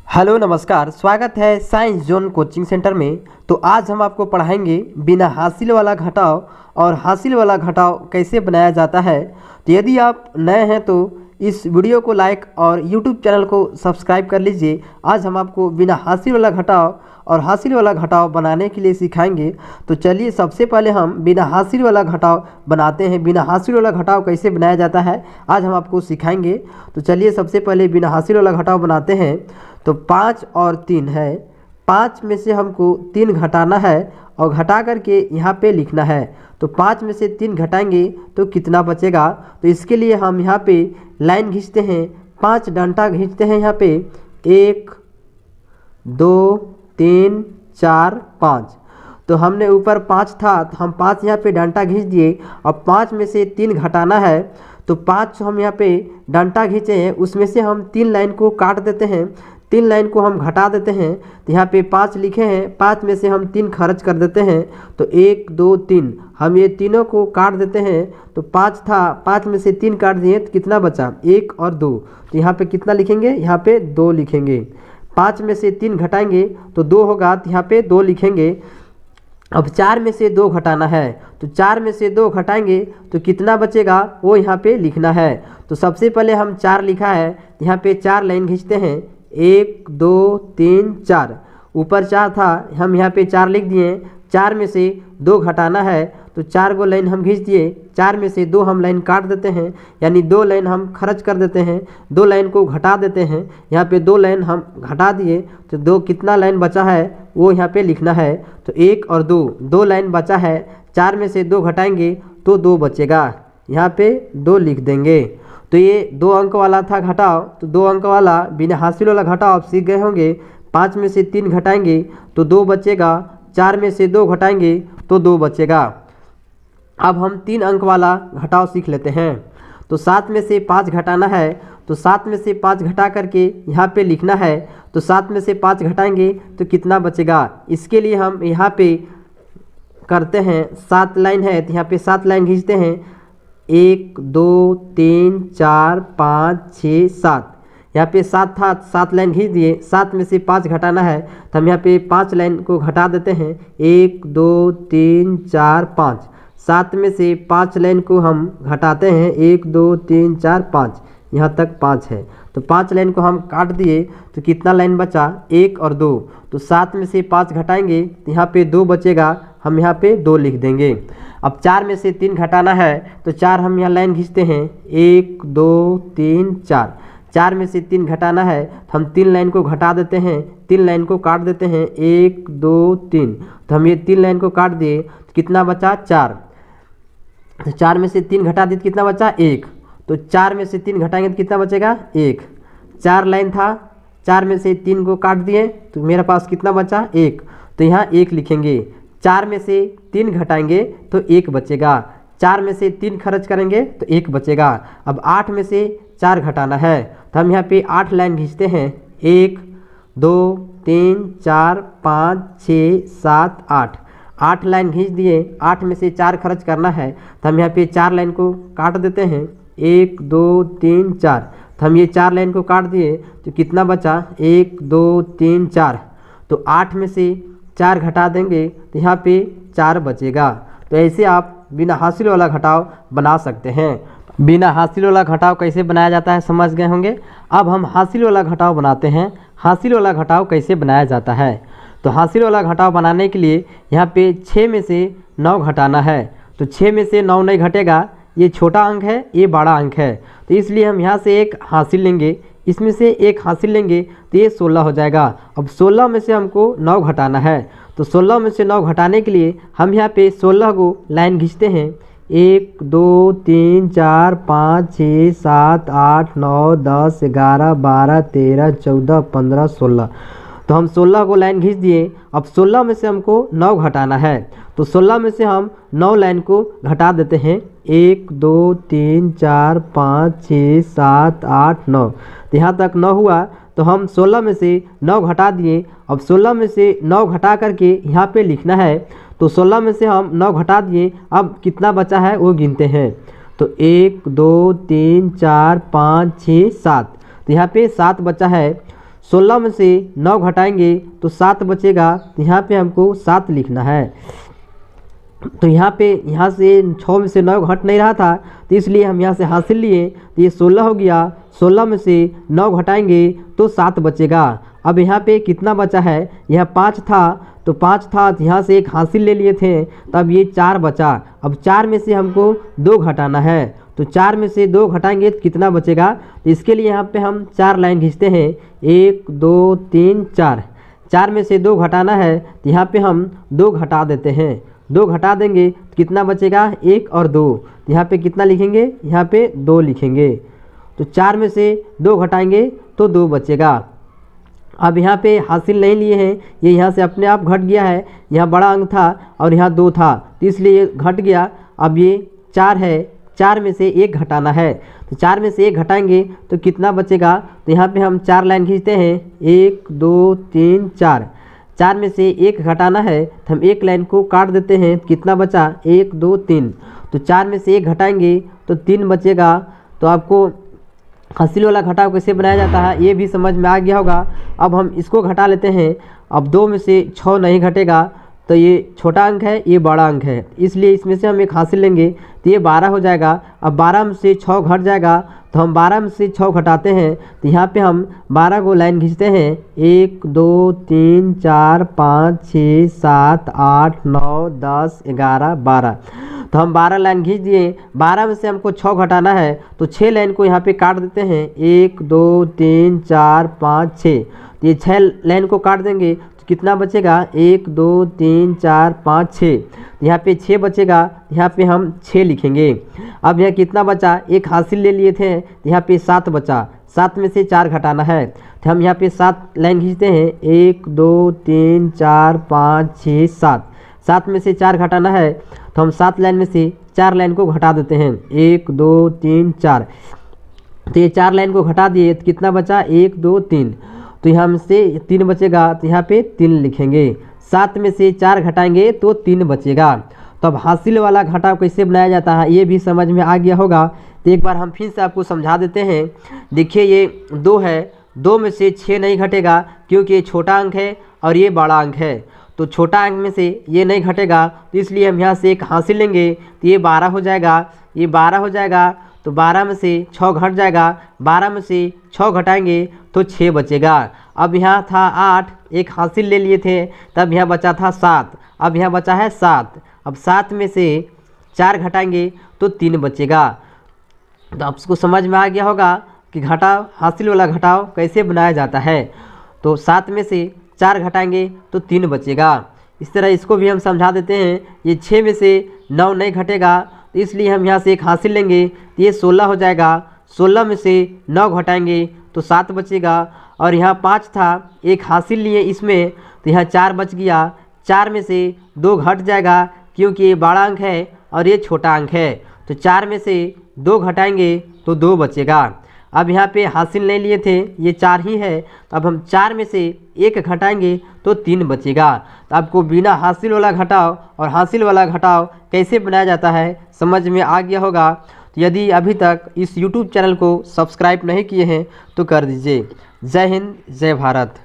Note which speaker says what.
Speaker 1: Hello नमस्कार, स्वागत है साइंस जोन कोचिंग सेंटर में। तो आज हम आपको पढ़ाएंगे बिना हासिल वाला घटाव और हासिल वाला घटाव कैसे बनाया जाता है। तो यदि आप नए हैं तो इस वीडियो को लाइक और यूट्यूब चैनल को सब्सक्राइब कर लीजिए। आज हम आपको बिना हासिल वाला घटाव और हासिल वाला घटाव बनाने के लिए सिखाएंगे। तो चलिए सबसे पहले हम बिना हासिल वाला घटाव बनाते हैं। बिना हासिल वाला घटाव कैसे बनाया जाता है आज हम आपको सिखाएंगे। तो चलिए सबसे पहले बिना हासिल वाला घटाव बनाते हैं। तो 5 और 3 है, 5 में से हमको 3 घटाना है और घटा करके यहाँ पे लिखना है। तो 5 में से 3 घटाएंगे तो कितना बचेगा। तो इसके लिए हम यहाँ पे लाइन खींचते हैं, 5 डंडा खींचते हैं यहाँ पे 1 2 3 4 5। तो हमने ऊपर 5 था तो हम 5 यहाँ पे डंडा खींच दिए। अब 5 में से 3 घटाना है तो 5 हम यहाँ पे डंडा खींचे हैं, उसमें से हम 3 लाइन को काट देते हैं, 3 लाइन को हम घटा देते हैं। तो यहाँ पे 5 लिखे हैं, 5 में से हम 3 खर्च कर देते हैं। तो 1 2 3 हम ये तीनों को काट देते हैं। तो 5 था, 5 में से 3 काट दिए तो कितना बचा 1 और 2। तो यहाँ पे कितना लिखेंगे, यहाँ पे 2 लिखेंगे। 5 में से 3 घटाएंगे तो 2 होगा, तो यहाँ पे 2 लिखेंगे। अब 4 में से 2 घटाना है तो 4 में से 2 घटाएंगे तो कितना बचेगा वो यहाँ पे लिखना है। तो सबसे पहले हम 4 लिखा है, यहाँ पे 4 लाइन खींचते हैं, 1 2 3 4। ऊपर 4 था, हम यहाँ पे 4 लिख दिए। 4 में से 2 घटाना है तो 4 गो लाइन हम खींच दिए। 4 में से 2 हम लाइन काट देते हैं, यानी 2 लाइन हम खर्च कर देते हैं, 2 लाइन को घटा देते हैं। यहाँ पे 2 लाइन हम घटा दिए तो 2 कितना लाइन बचा है वो यहाँ पे लिखना है। तो 1 और 2 लाइन बचा है। 4 में से 2 घटाएंगे तो 2 बचेगा, यहाँ पे 2 लिख देंगे। तो ये 2 अंक वाला था घटाव। तो 2 अंक वाला बिना हासिल वाला घटाव आप सीख गए होंगे। 5 में से 3 घटाएंगे तो 2 बचेगा, 4 में से 2 घटाएंगे तो 2 बचेगा। अब हम 3 अंक वाला घटाव सीख लेते हैं। तो 7 में से 5 घटाना है तो 7 में से 5 घटा करके यहाँ पे लिखना है। तो 7 में से 5 घटाएंगे तो कितना बचेगा। इसके लिए हम यहाँ पे करते हैं, 7 लाइन है तो यहाँ पे 7 लाइन खींचते हैं, 1 2 3 4 5 6 7। यहाँ पे 7 था, 7 लाइन खींच दिए। 7 में से 5 घटाना है तो हम यहाँ पे 5 लाइन को घटा देते हैं, 1 2 3 4 5। 7 में से 5 लाइन को हम घटाते हैं, 1 2 3 4 5, यहाँ तक 5 है। तो 5 लाइन को हम काट दिए तो कितना लाइन बचा 1 और 2। तो 7 में से 5 घटाएंगे तो यहाँ पे 2 बचेगा, हम यहाँ पे 2 लिख देंगे। अब 4 में से 3 घटाना है तो 4 हम यहाँ लाइन खींचते हैं, 1 2 3 4। 4 में से 3 घटाना है तो हम 3 लाइन को घटा देते हैं, 3 लाइन को काट देते हैं, 1 2 3। तो हम ये 3 लाइन को काट दिए तो कितना बचा 4। तो 4 में से 3 घटा दिए तो कितना बचा 1। तो 4 में से 3 घटाएंगे तो कितना बचेगा 1। 4 लाइन था, 4 में से 3 को काट दिए तो मेरे पास कितना बचा 1। तो यहाँ 1 लिखेंगे। 4 में से 3 घटाएंगे तो 1 बचेगा। 4 में से 3 खर्च करेंगे तो 1 बचेगा। अब 8 में से 4 घटाना है तो हम यहाँ पे 8 लाइन खींचते हैं, 1 2 3 4 5 6 7 8। 8 लाइन खींच दिए। 8 में से 4 खर्च करना है तो हम यहाँ पे 4 लाइन को काट देते हैं, 1 2 3 4। तो हम ये 4 लाइन को काट दिए तो कितना बचा 1 2 3 4। तो 8 में से 4 घटा देंगे तो यहाँ पे 4 बचेगा। तो ऐसे आप बिना हासिल वाला घटाव बना सकते हैं। बिना हासिल वाला घटाव कैसे बनाया जाता है समझ गए होंगे। अब हम हासिल वाला घटाव बनाते हैं। हासिल वाला घटाव कैसे बनाया जाता है। तो हासिल वाला घटाव बनाने के लिए यहाँ पे 6 में से 9 घटाना है। तो 6 में से 9 नहीं घटेगा, ये छोटा अंक है, ये बड़ा अंक है। तो इसलिए हम यहाँ से एक हासिल लेंगे, इसमें से एक हासिल लेंगे तो ये 16 हो जाएगा। अब 16 में से हमको 9 घटाना है। तो 16 में से 9 घटाने के लिए हम यहाँ पे 16 को लाइन खींचते हैं, 1 2 3 4 5 6 7 8 9 10 11 12 13 14 15 16। तो हम 16 को लाइन खींच दिए। अब 16 में से हमको 9 घटाना है तो 16 में से हम 9 लाइन को घटा देते हैं, 1 2 3 4 5 6 7 8 9। तो यहाँ तक 9 हुआ तो हम 16 में से 9 घटा दिए। अब 16 में से 9 घटा करके यहाँ पे लिखना है। तो 16 में से हम 9 घटा दिए, अब कितना बचा है वो गिनते हैं। तो 1 2 3 4 5 6 7। तो यहाँ पे 7 बचा है। 16 में से 9 घटाएंगे तो 7 बचेगा। तो यहाँ पे हमको 7 लिखना है। तो यहाँ से 6 में से 9 घट नहीं रहा था, तो इसलिए हम यहाँ से हासिल लिए। तो ये 16 हो गया। 16 में से 9 घटाएंगे तो 7 बचेगा। अब यहाँ पे कितना बचा है, यह 5 था, तो 5 था, तो यहाँ से एक हासिल ले लिए थे, तब ये 4 बचा। अब 4 में से हमको 2 घटाना है, तो 4 में से 2 घटाएंगे तो कितना बचेगा। तो इसके लिए यहाँ पे हम 4 लाइन खींचते हैं, 1 2 3 4। 4 में से 2 घटाना है, तो यहाँ पे हम 2 घटा देते हैं। 2 घटा देंगे तो कितना बचेगा, 1 और 2। तो यहाँ पे कितना लिखेंगे, यहाँ पे 2 लिखेंगे। तो 4 में से 2 घटाएंगे तो 2 बचेगा। अब यहाँ पे हासिल नहीं लिए हैं, ये यहाँ से अपने आप घट गया है। यहाँ बड़ा अंक था और यहाँ 2 था, तो इसलिए घट गया। अब ये 4 है, 4 में से 1 घटाना है, तो 4 में से 1 घटाएंगे तो कितना बचेगा। तो यहाँ पे हम 4 लाइन खींचते हैं, 1 2 3 4। 4 में से 1 घटाना है, तो हम 1 लाइन को काट देते हैं, कितना बचा, 1 2 3। तो 4 में से 1 घटाएंगे तो 3 बचेगा। तो आपको हासिल वाला घटाव कैसे बनाया जाता है ये भी समझ में आ गया होगा। अब हम इसको घटा लेते हैं। अब 2 में से 6 नहीं घटेगा, तो ये छोटा अंक है, ये बड़ा अंक है, इसलिए इसमें से हम एक हासिल लेंगे, तो ये 12 हो जाएगा। अब 12 में से 6 घट जाएगा, तो हम 12 में से 6 घटाते हैं, तो यहाँ पे हम 12 को लाइन खींचते हैं, 1 2 3 4 5 6 7 8 9 10 11 12। तो हम 12 लाइन खींच दिए। 12 में से हमको 6 घटाना है, तो 6 लाइन को यहाँ पे काट देते हैं, 1 2 3 4 5 6। तो ये 6 लाइन को काट देंगे तो कितना बचेगा, 1 2 3 4 5 6। यहाँ पे 6 बचेगा, यहाँ पे हम 6 लिखेंगे। अब यहाँ कितना बचा, एक हासिल ले लिए थे, यहाँ पे 7 बचा। 7 में से 4 घटाना है, तो हम यहाँ पे 7 लाइन खींचते हैं, 1 2 3 4 5 6 7। 7 में से 4 घटाना है, तो हम 7 लाइन में से 4 लाइन को घटा देते हैं, 1 2 3 4। तो ये 4 लाइन को घटा दिए तो कितना बचा, 1 2 3। तो यहाँ से 3 बचेगा, तो यहाँ पे 3 लिखेंगे। 7 में से 4 घटाएंगे तो 3 बचेगा। तो अब हासिल वाला घटाव कैसे बनाया जाता है ये भी समझ में आ गया होगा। तो एक बार हम फिर से आपको समझा देते हैं। देखिए ये 2 है, 2 में से 6 नहीं घटेगा क्योंकि ये छोटा अंक है और ये बड़ा अंक है, तो छोटा अंक में से ये नहीं घटेगा, तो इसलिए हम यहाँ से एक हासिल लेंगे, तो ये 12 हो जाएगा। ये 12 हो जाएगा, तो 12 में से 6 घट जाएगा। 12 में से 6 घटाएंगे तो 6 बचेगा। अब यहाँ था 8, एक हासिल ले लिए थे, तब यहाँ बचा था 7। अब यहाँ बचा है 7। अब 7 में से 4 घटाएंगे तो 3 बचेगा। तो आपको समझ में आ गया होगा कि घटाव, हासिल वाला घटाव कैसे बनाया जाता है। तो 7 में से 4 घटाएंगे तो 3 बचेगा। इस तरह इसको भी हम समझा देते हैं। ये 6 में से 9 नहीं घटेगा, तो इसलिए हम यहाँ से एक हासिल लेंगे, तो ये 16 हो जाएगा। 16 में से 9 घटाएंगे तो 7 बचेगा। और यहाँ 5 था, एक हासिल लिए इसमें, तो यहाँ 4 बच गया। 4 में से 2 घट जाएगा क्योंकि ये बड़ा अंक है और ये छोटा अंक है, तो 4 में से 2 घटाएंगे तो 2 बचेगा। अब यहाँ पे हासिल नहीं लिए थे, ये 4 ही है, तो अब हम 4 में से 1 घटाएंगे तो 3 बचेगा। तो आपको बिना हासिल वाला घटाव और हासिल वाला घटाव कैसे बनाया जाता है समझ में आ गया होगा। तो यदि अभी तक इस YouTube चैनल को सब्सक्राइब नहीं किए हैं तो कर दीजिए। जय हिंद, जय भारत।